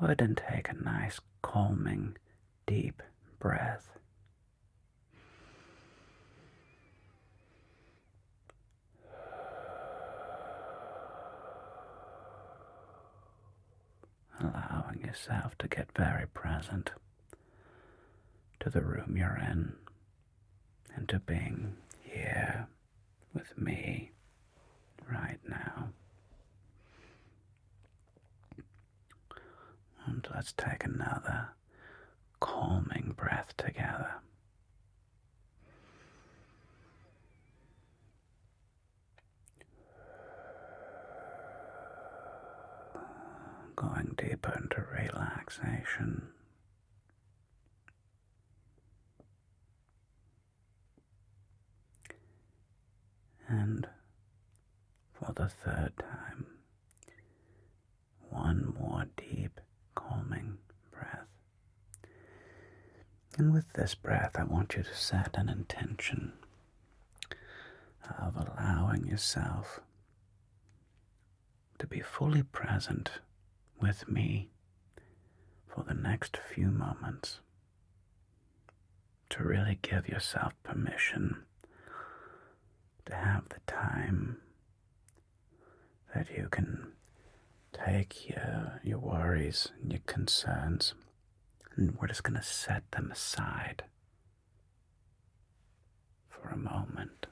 go ahead and take a nice, calming, deep breath. Allowing yourself to get very present to the room you're in and to being here with me right now. And let's take another calming breath together. Going deeper into relaxation. And for the third time, one more deep, calming breath. And with this breath, I want you to set an intention of allowing yourself to be fully present with me for the next few moments, to really give yourself permission to have the time that you can take your worries and your concerns, and we're just going to set them aside for a moment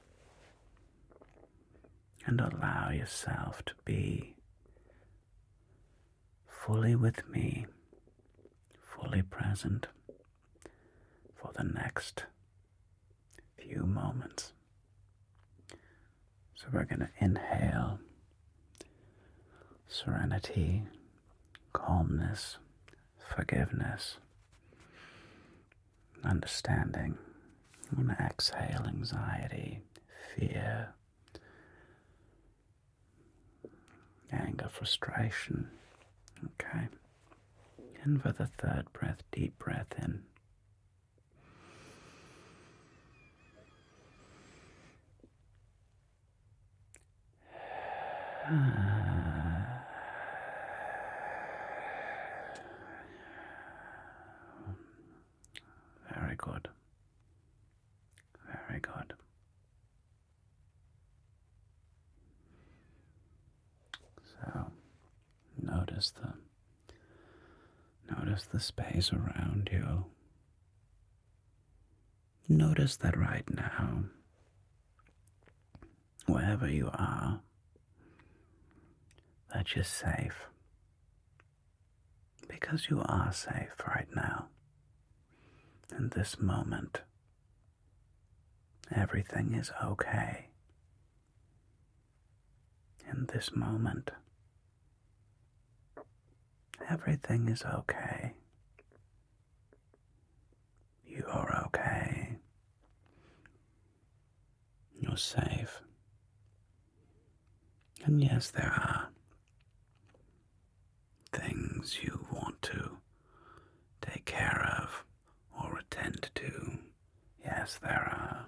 and allow yourself to be fully with me, fully present for the next few moments. So we're going to inhale serenity, calmness, forgiveness, understanding. I'm going to exhale anxiety, fear, anger, frustration. Okay. And for the third breath, deep breath in. Very good. Very good. So notice the space around you. Notice that right now, wherever you are, that you're safe. Because you are safe right now. In this moment, everything is okay. In this moment, everything is okay. You are okay. You're safe. And yes, there are things you want to take care of or attend to. Yes, there are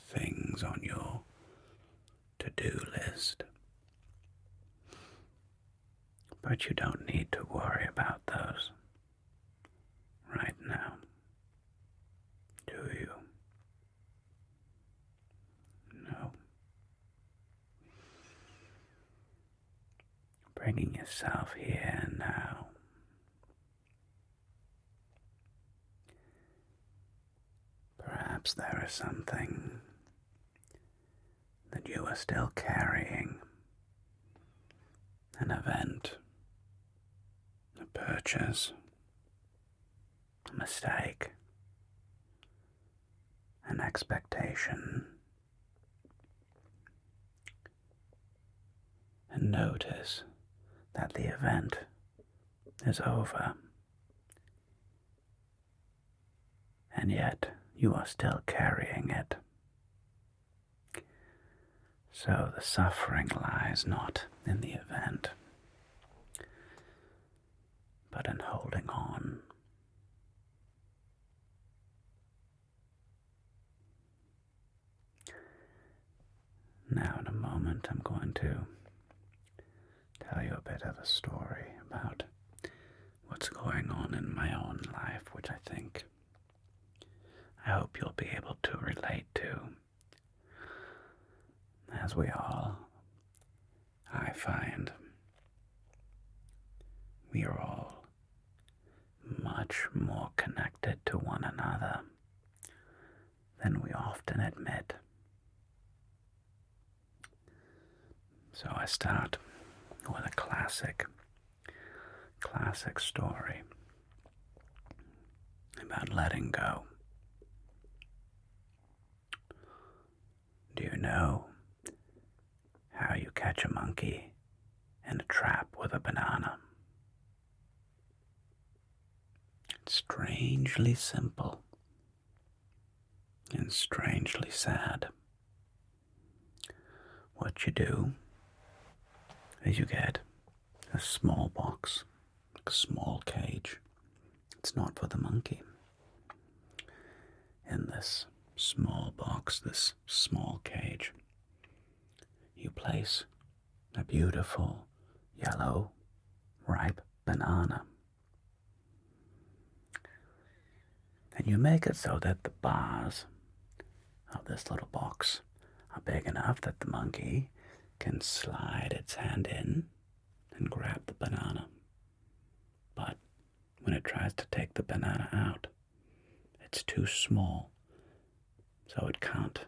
things on your to-do list. But you don't need to worry about those right now, do you? No. Bringing yourself here and now. Perhaps there is something that you are still carrying, an event, a purchase, a mistake, an expectation. And notice that the event is over, and yet you are still carrying it. So the suffering lies not in the event, but in holding on. Now in a moment I'm going to tell you a bit of a story about what's going on in my own life, which I hope you'll be able to relate to. As we all, I find, we are all much more connected to one another than we often admit. So I start with a classic story about letting go. Do you know how you catch a monkey in a trap with a banana? It's strangely simple and strangely sad. What you do is you get a small box, like a small cage. It's not for the monkey. In this small box, this small cage, you place a beautiful yellow, ripe banana. And you make it so that the bars of this little box are big enough that the monkey can slide its hand in and grab the banana. But when it tries to take the banana out, it's too small, so it can't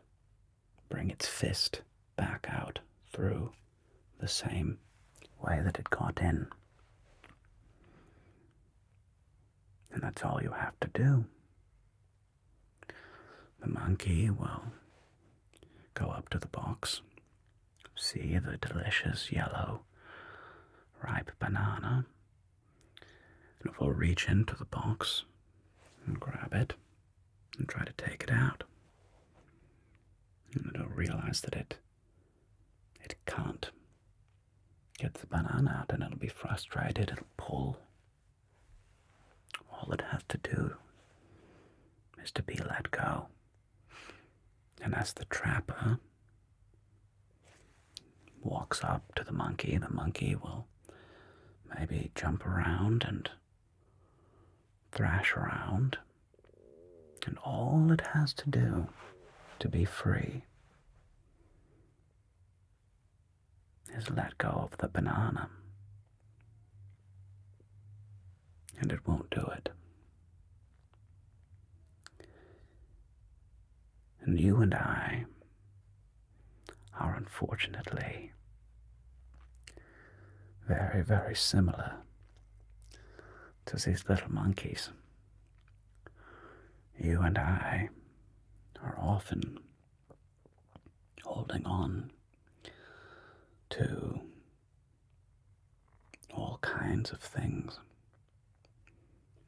bring its fist back out through the same way that it got in. And that's all you have to do. The monkey will go up to the box, see the delicious yellow, ripe banana, and it will reach into the box and grab it and try to take it out. And it'll realize that it can't get the banana out, and it'll be frustrated. It'll pull. All it has to do is to be let go. And as the trapper walks up to the monkey will maybe jump around and thrash around. And all it has to do to be free is let go of the banana. And it won't do it. And you and I are unfortunately very, very similar to these little monkeys. You and I are often holding on to all kinds of things.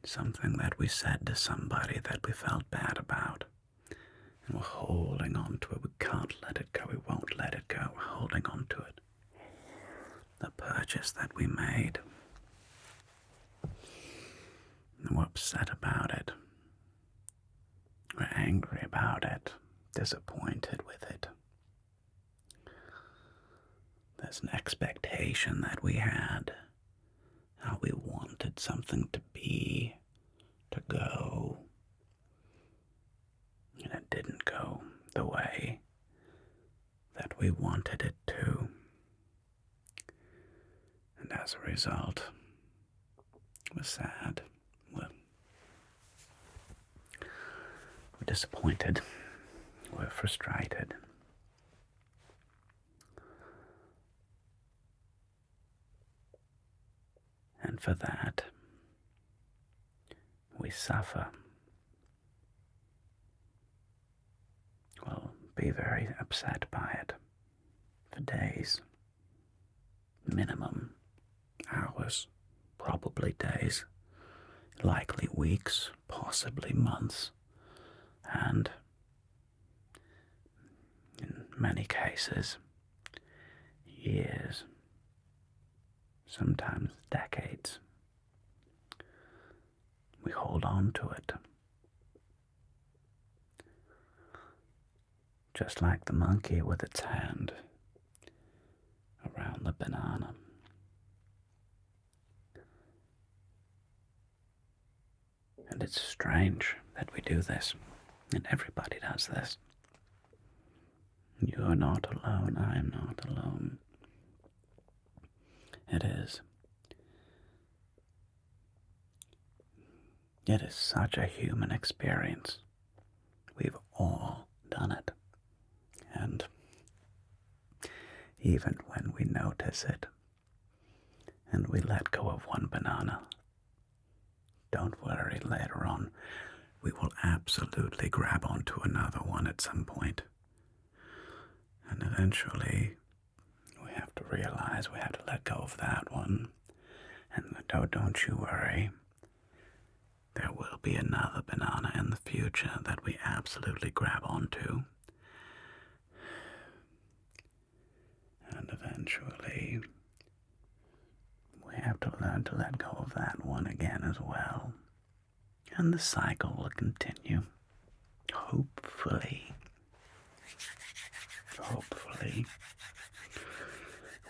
Something that we said to somebody that we felt bad about. And we're holding on to it. We can't let it go. We won't let it go. We're holding on to it. The purchase that we made. And we're upset about it. We're angry about it. Disappointed with it. There's an expectation that we had. How we wanted something to be, to go. And it didn't go the way that we wanted it to. And as a result, we're sad, we're disappointed, we're frustrated. And for that, we suffer. We'll be very upset by it for days, minimum hours, probably days, likely weeks, possibly months, and in many cases, years, sometimes decades. We hold on to it. Just like the monkey with its hand around the banana. it's strange that we do this, and everybody does this. You are not alone, I am not alone. It is such a human experience. We've all done it. And even when we notice it, and we let go of one banana, don't worry, later on, we will absolutely grab onto another one at some point. And eventually, we have to realize we have to let go of that one. And don't you worry, there will be another banana in the future that we absolutely grab onto. And eventually, we have to learn to let go of that one again as well. And the cycle will continue. Hopefully,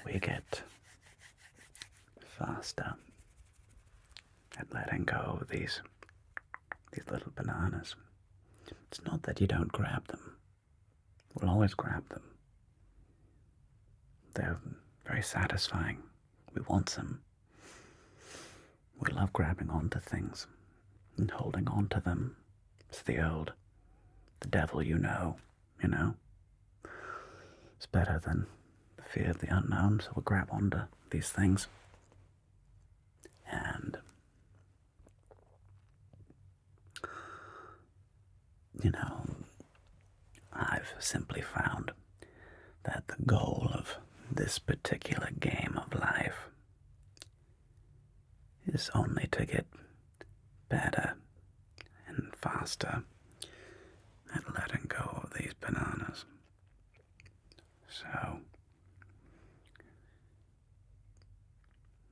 we get faster at letting go of these little bananas. It's not that you don't grab them. We'll always grab them. They're very satisfying. We want them. We love grabbing onto things and holding on to them. It's the devil you know. It's better than the fear of the unknown, so we'll grab onto these things. And, I've simply found that the goal of this particular game of life is only to get better and faster at letting go of these bananas. So,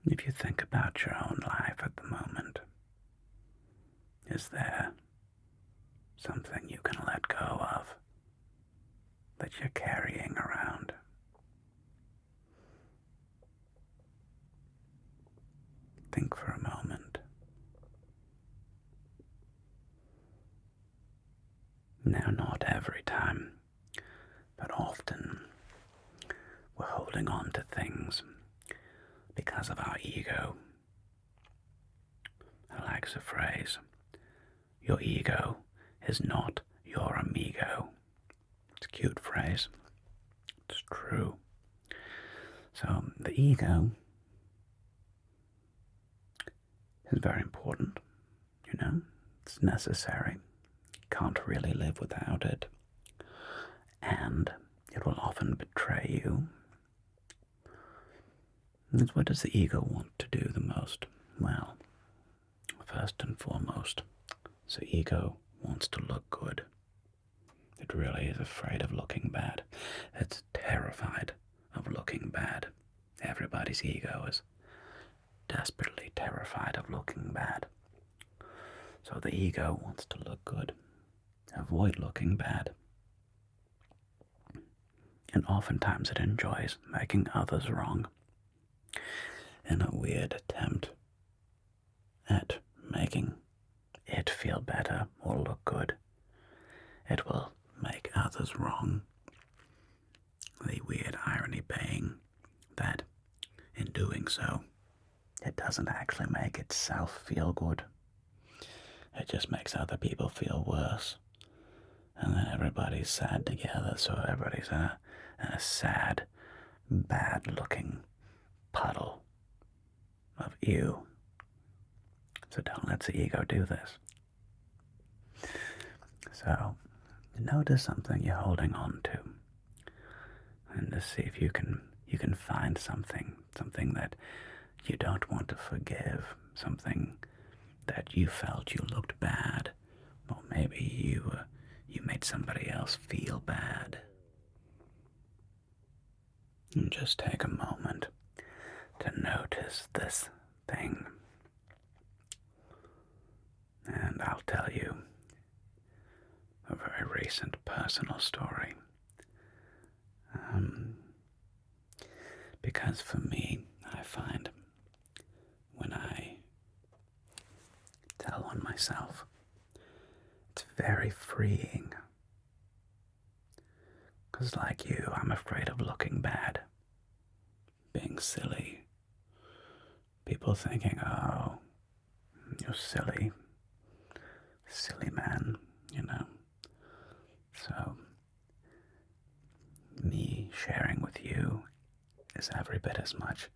if you think about your own life at the moment, is there something you can let go of that you're carrying around? Think for a moment. Now, not every time, but often we're holding on to things because of our ego. I like the phrase, your ego is not your amigo. It's a cute phrase. It's true. So the ego is very important, It's necessary. You can't really live without it. And it will often betray you. And what does the ego want to do the most? Well, first and foremost, the ego wants to look good. It really is afraid of looking bad. It's terrified of looking bad. Everybody's ego is desperately terrified of looking bad. So the ego wants to look good, avoid looking bad. And oftentimes it enjoys making others wrong in a weird attempt at making it feel better or look good. It will make others wrong. The weird irony being that in doing so, it doesn't actually make itself feel good. It just makes other people feel worse. And then everybody's sad together, so everybody's in a sad, bad-looking puddle of ew. So don't let the ego do this. So notice something you're holding on to, and to see if you can find something that you don't want to forgive, something that you felt you looked bad, or maybe you made somebody else feel bad. And just take a moment to notice this thing. And I'll tell you a very recent personal story. Because for me, I find when I tell on myself, very freeing. Because like you, I'm afraid of looking bad, being silly. People thinking, oh, you're silly, silly man, you know. So, me sharing with you is every bit as much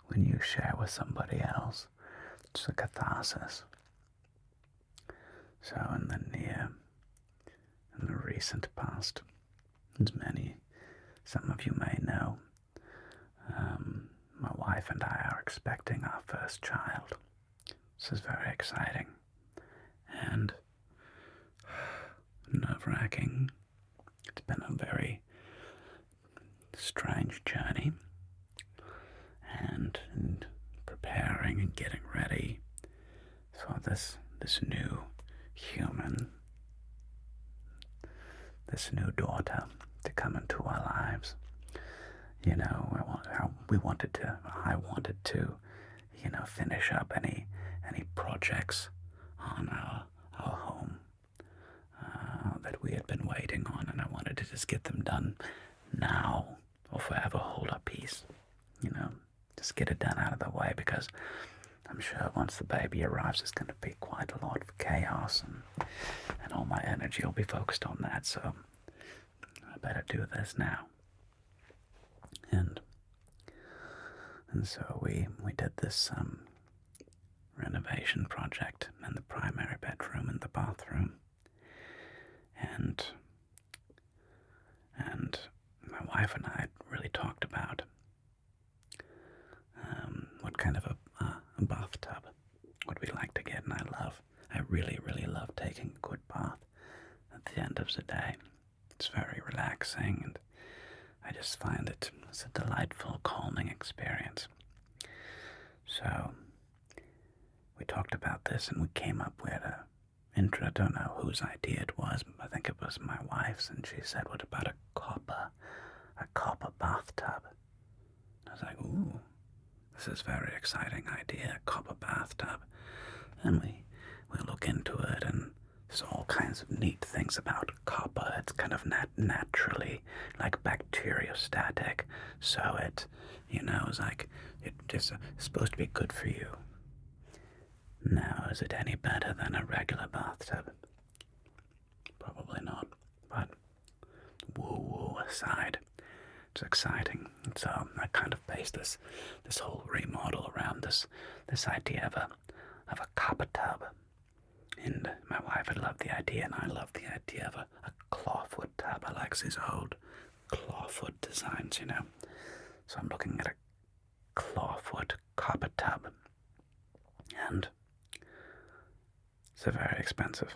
when you share with somebody else. It's a catharsis. So in the recent past, as some of you may know, my wife and I are expecting our first child. This is very exciting and nerve-wracking. It's been a very strange journey, and preparing and getting ready for this new human, this new daughter to come into our lives. You know, I wanted to, finish up any projects on our home that we had been waiting on, and I wanted to just get them done now or forever hold our peace. Just get it done out of the way, because I'm sure once the baby arrives, it's going to be quite a lot of chaos, and all my energy will be focused on that. So I better do this now. And so we did this renovation project in the primary bedroom and the bathroom, and my wife and I really talked about what kind of a bathtub would we like to get. And I really love taking a good bath at the end of the day. It's very relaxing, and I just find it's a delightful, calming experience. So we talked about this, and we came up with I don't know whose idea it was. I think it was my wife's, and she said, "What about a copper bathtub?" I was like, "Ooh, this is a very exciting idea, a copper bathtub." And we look into it, and there's all kinds of neat things about copper. It's kind of naturally like bacteriostatic, so it's like it's supposed to be good for you. Now, is it any better than a regular bathtub? Probably not, but woo aside, it's exciting. So I kind of based this whole remodel around this idea of a copper tub. And my wife had loved the idea, and I loved the idea of a clawfoot tub. I like these old clawfoot designs, So I'm looking at a clawfoot copper tub, and it's very expensive.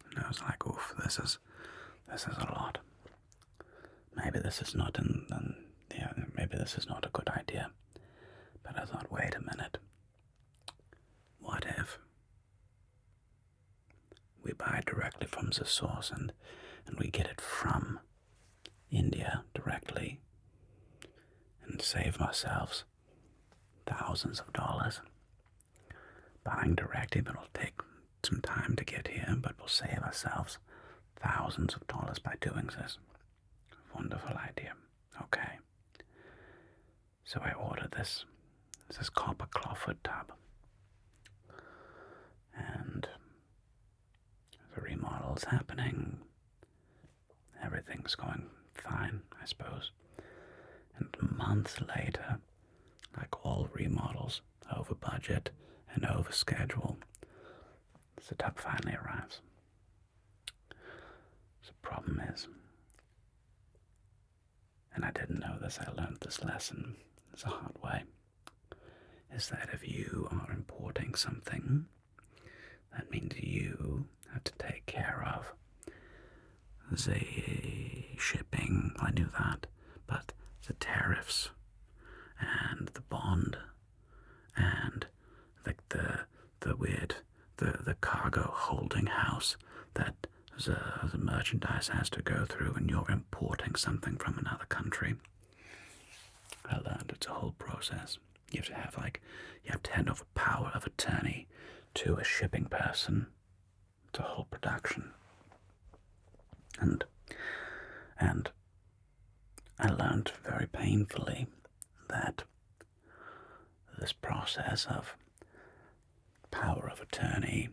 And I was like, oof, this is a lot. Maybe this is not maybe this is not a good idea. But I thought, wait a minute. What if we buy directly from the source, and we get it from India directly, and save ourselves thousands of dollars buying directly? But it'll take some time to get here, but we'll save ourselves thousands of dollars by doing this. Wonderful idea. Okay. So I ordered this copper clawfoot tub, and the remodel's happening. Everything's going fine, I suppose. And months later, like all remodels, over budget and over schedule, the tub finally arrives. The problem is, and I didn't know this, I learned this lesson the hard way, is that if you are importing something, that means you have to take care of the shipping. I knew that, but the tariffs and the bond and the cargo holding house that the merchandise has to go through, and you're importing something from another country. I learned it's a whole process. You have to hand over power of attorney to a shipping person. It's a whole production. And and I learned very painfully that this process of power of attorney,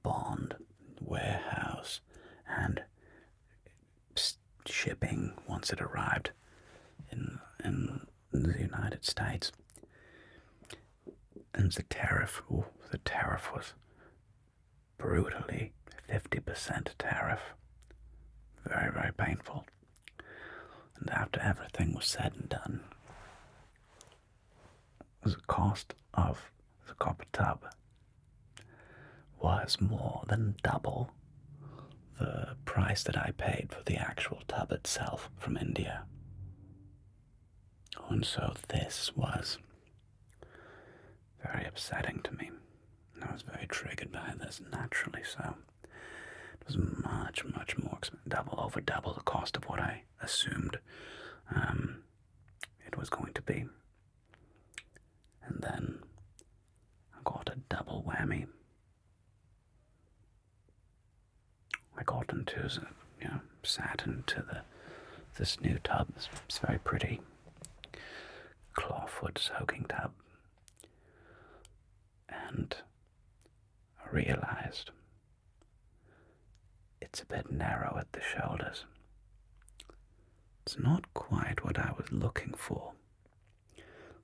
bond, warehouse, and shipping once it arrived in the United States. And the tariff was brutally 50% tariff. Very, very painful. And after everything was said and done, the cost of the copper tub was more than double the price that I paid for the actual tub itself from India. And so this was very upsetting to me. I was very triggered by this, naturally so. It was much, much more expensive, over double the cost of what I assumed it was going to be. And then I got a double whammy. I got into, sat into this new tub. It's very pretty clawfoot soaking tub. And I realized it's a bit narrow at the shoulders. It's not quite what I was looking for.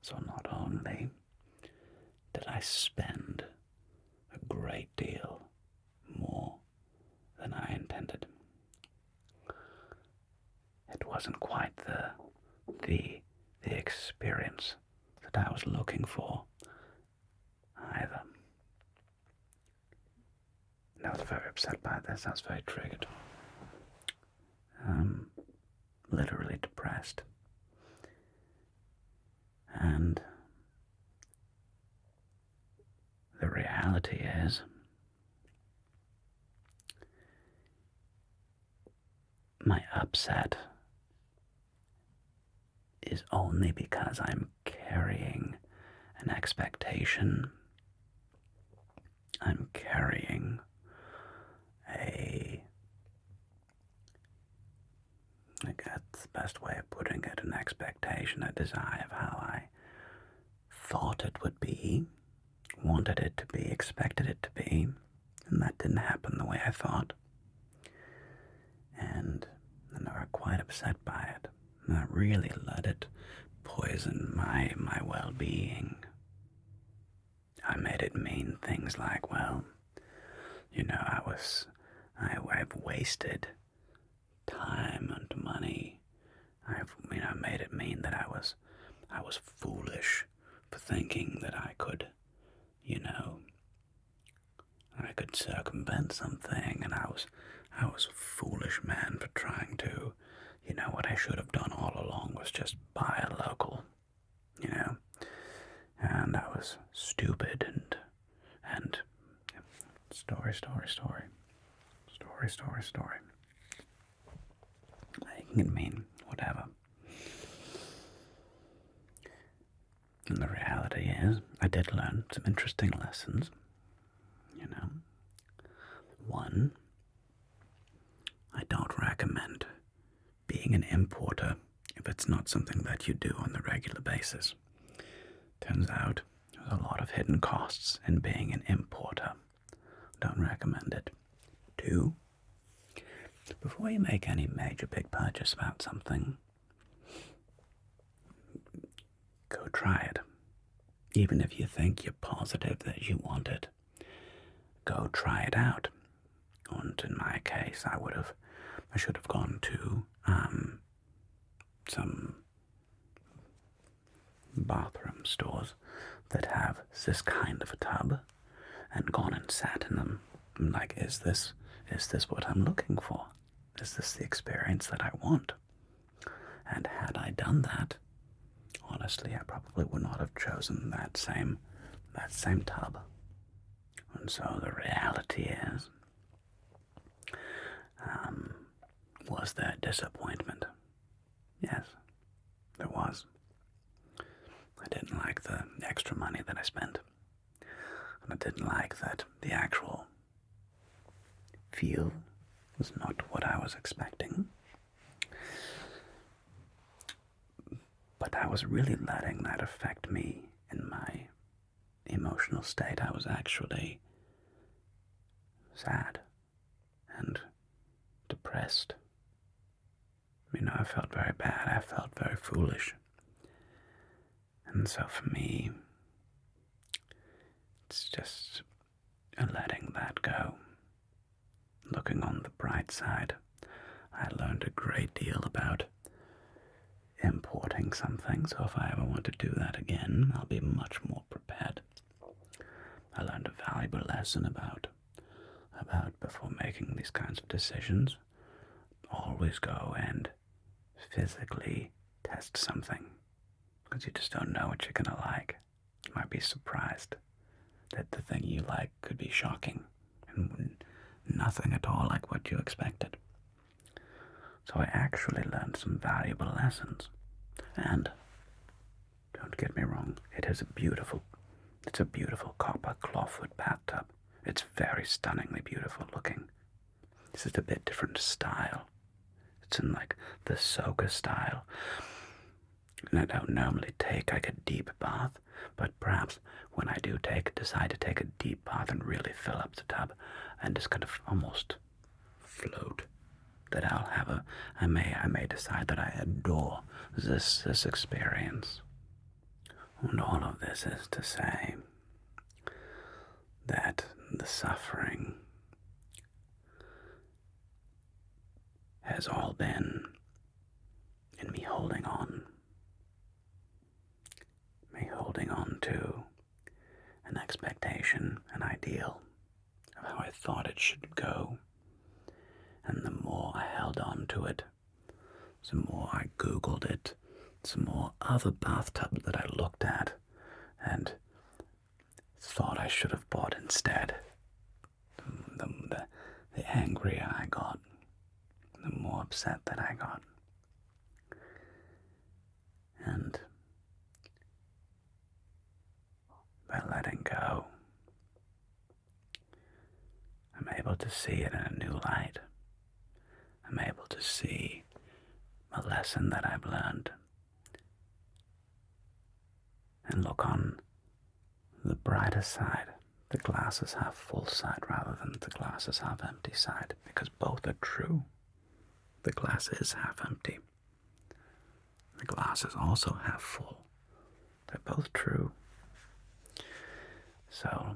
So not only did I spend a great deal more than I intended, it wasn't quite the experience that I was looking for either. And I was very upset by this. I was very triggered. Literally depressed. And the reality is, my upset is only because I'm carrying an expectation. I'm carrying I guess the best way of putting it, an expectation, a desire of how I thought it would be, wanted it to be, expected it to be, and that didn't happen the way I thought. And I got quite upset by it. And I really let it poison my well-being. I made it mean things like, well, I've wasted time and money. I've made it mean that I was foolish for thinking that I could circumvent something, and I was a foolish man for trying to, what I should have done all along was just buy a local, and I was stupid and story, making it mean whatever. And the reality is, I did learn some interesting lessons. One, I don't recommend being an importer if it's not something that you do on a regular basis. Turns out there's a lot of hidden costs in being an importer. Don't recommend it. Two, before you make any major big purchase about something, go try it. Even if you think you're positive that you want it, go try it out. And in my case, I should have gone to some bathroom stores that have this kind of a tub and gone and sat in them. I'm like, is this what I'm looking for? Is this the experience that I want? And had I done that, honestly, I probably would not have chosen that same tub. And so the reality is, was there disappointment? Yes, there was. I didn't like the extra money that I spent. And I didn't like that the actual feel was not what I was expecting. But I was really letting that affect me in my emotional state. I was actually sad and depressed. I felt very bad. I felt very foolish. And so for me, it's just letting that go. Looking on the bright side, I learned a great deal about importing something, so if I ever want to do that again, I'll be much more prepared. I learned a valuable lesson about before making these kinds of decisions. Always go and physically test something, because you just don't know what you're gonna like. You might be surprised that the thing you like could be shocking and nothing at all like what you expected. So I actually learned some valuable lessons. And don't get me wrong, it's a beautiful copper clawfoot bathtub. It's very stunningly beautiful looking. This is a bit different style. It's in like the soaker style. And I don't normally take like a deep bath, but perhaps when I do decide to take a deep bath and really fill up the tub and just kind of almost float, that I may decide that I adore this experience. And all of this is to say that the suffering has all been in me holding on to an expectation, an ideal of how I thought it should go. And the more I held on to it, the more I Googled it, the more other bathtubs that I looked at and thought I should have bought instead, the angrier I got, the more upset that I got. And by letting go, I'm able to see it in a new light. I'm able to see a lesson that I've learned and look on the brighter side, the glass is half full side rather than the glass is half empty side, because both are true. The glass is half empty. The glass is also half full. They're both true. So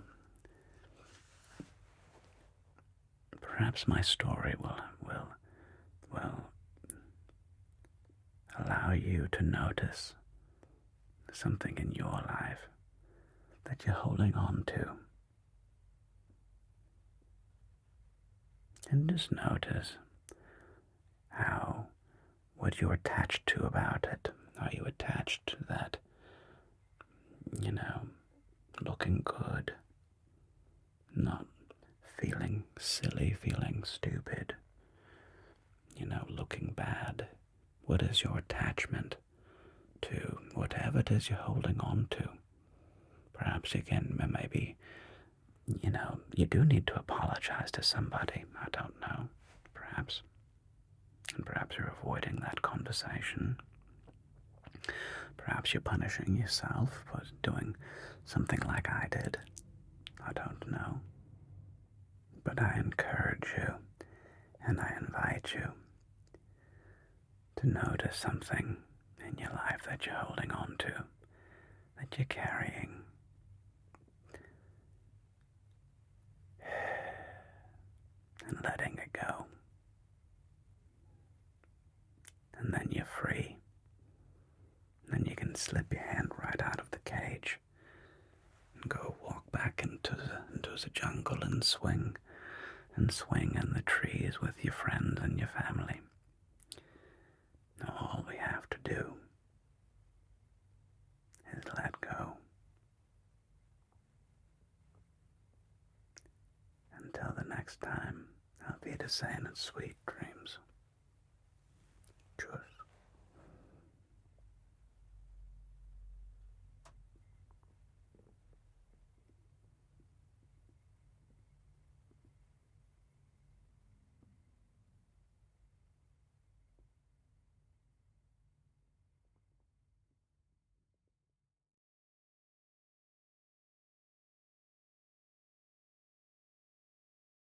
perhaps my story will allow you to notice something in your life that you're holding on to. And just notice what you're attached to about it. Are you attached to that, looking good, not feeling silly, feeling stupid, looking bad? What is your attachment to whatever it is you're holding on to? Perhaps you can, maybe, you do need to apologize to somebody. I don't know. Perhaps. And perhaps you're avoiding that conversation. Perhaps you're punishing yourself for doing something like I did. I don't know. But I encourage you and I invite you to notice something in your life that you're holding on to, that you're carrying. And letting it go. And then you're free. Then you can slip your hand right out of the cage and go walk back into the jungle and swing in the trees with your friends and your family. All we have to do is let go. Until the next time, I'll be the same and sweet dreams.